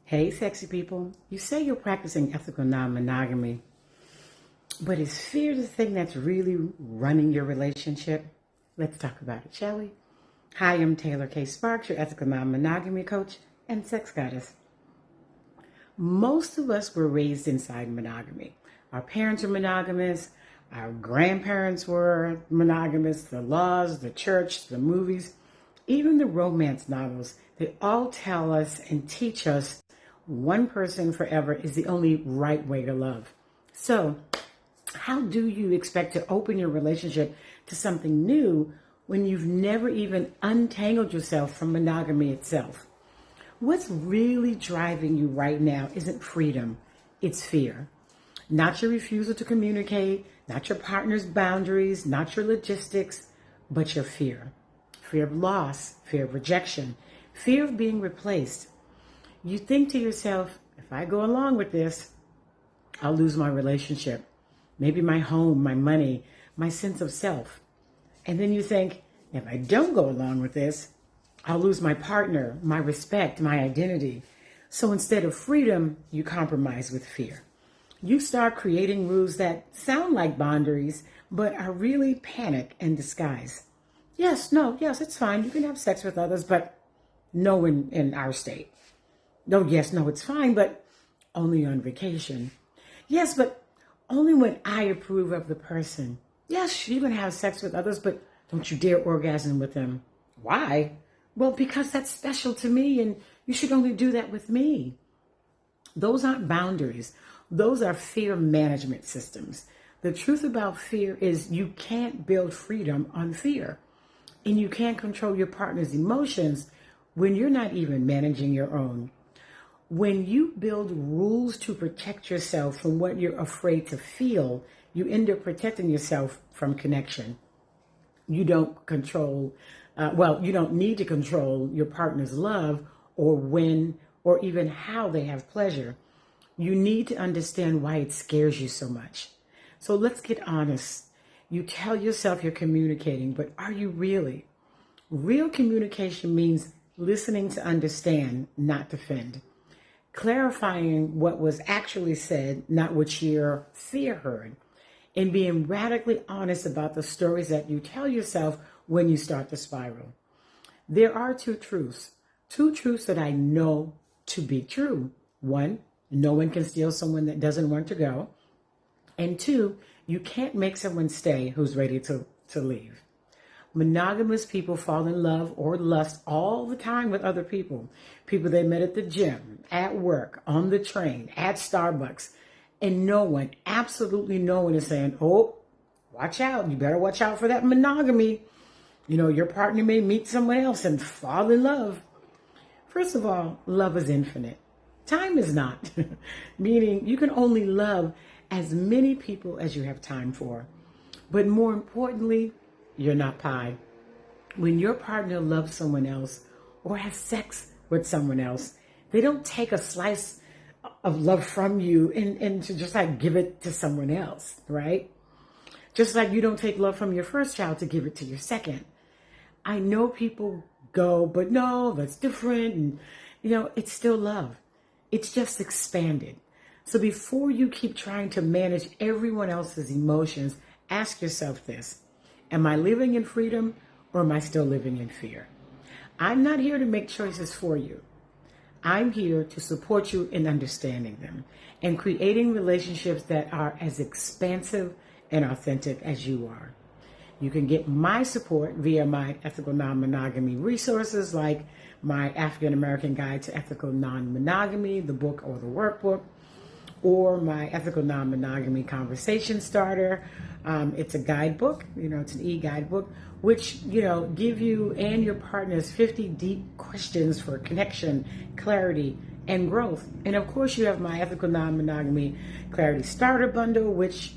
Hey, sexy people. You say you're practicing ethical non-monogamy, but is fear the thing that's really running your relationship? Let's talk about it, shall we? Hi, I'm Taylor K. Sparks, your ethical non-monogamy coach and sex goddess. Most of us were raised inside monogamy. Our parents were monogamous. Our grandparents were monogamous. The laws, the church, the movies, even the romance novels, they all tell us and teach us one person forever is the only right way to love. So, how do you expect to open your relationship to something new when you've never even untangled yourself from monogamy itself? What's really driving you right now isn't freedom, it's fear. Not your refusal to communicate, not your partner's boundaries, not your logistics, but your fear. Fear of loss, fear of rejection, fear of being replaced. You think to yourself, if I go along with this, I'll lose my relationship, maybe my home, my money, my sense of self. And then you think, if I don't go along with this, I'll lose my partner, my respect, my identity. So instead of freedom, you compromise with fear. You start creating rules that sound like boundaries, but are really panic in disguise. Yes, it's fine. You can have sex with others, but no in our state. No, it's fine, but only on vacation. Yes, but only when I approve of the person. Yes, you can have sex with others, but don't you dare orgasm with them. Why? Well, because that's special to me, and you should only do that with me. Those aren't boundaries. Those are fear management systems. The truth about fear is you can't build freedom on fear, and you can't control your partner's emotions when you're not even managing your own. When you build rules to protect yourself from what you're afraid to feel, you end up protecting yourself from connection. You don't you don't need to control your partner's love or when or even how they have pleasure. You need to understand why it scares you so much. So let's get honest. You tell yourself you're communicating, but are you really? Real communication means listening to understand, not defend. Clarifying what was actually said, not what your fear heard, and being radically honest about the stories that you tell yourself when you start to spiral. There are two truths that I know to be true. One, no one can steal someone that doesn't want to go. And two, you can't make someone stay who's ready to leave. Monogamous people fall in love or lust all the time with other people. People they met at the gym, at work, on the train, at Starbucks. And no one, absolutely no one is saying, oh, watch out. You better watch out for that monogamy. You know, your partner may meet someone else and fall in love. First of all, love is infinite. Time is not. Meaning you can only love as many people as you have time for. But more importantly, you're not pie. When your partner loves someone else or has sex with someone else, they don't take a slice of love from you and to just like give it to someone else, right? Just like you don't take love from your first child to give it to your second. I know people go, but no, that's different. And, it's still love. It's just expanded. So before you keep trying to manage everyone else's emotions, ask yourself this. Am I living in freedom or am I still living in fear? I'm not here to make choices for you. I'm here to support you in understanding them and creating relationships that are as expansive and authentic as you are. You can get my support via my ethical non-monogamy resources like my African American Guide to Ethical Non-Monogamy, the book or the workbook, or my Ethical Non-Monogamy Conversation Starter. It's a guidebook, it's an e-guidebook, which, give you and your partners 50 deep questions for connection, clarity, and growth. And of course, you have my Ethical Non-Monogamy Clarity Starter Bundle, which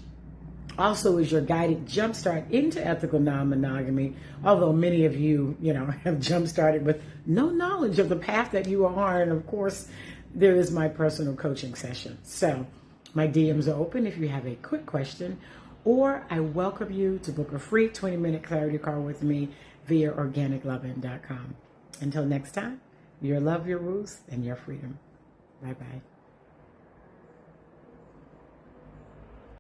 also is your guided jumpstart into ethical non-monogamy, although many of you, have jumpstarted with no knowledge of the path that you are on. And of course, there is my personal coaching session. So my DMs are open if you have a quick question, or I welcome you to book a free 20-minute clarity call with me via organiclovin.com. Until next time, your love, your rules, and your freedom. Bye-bye.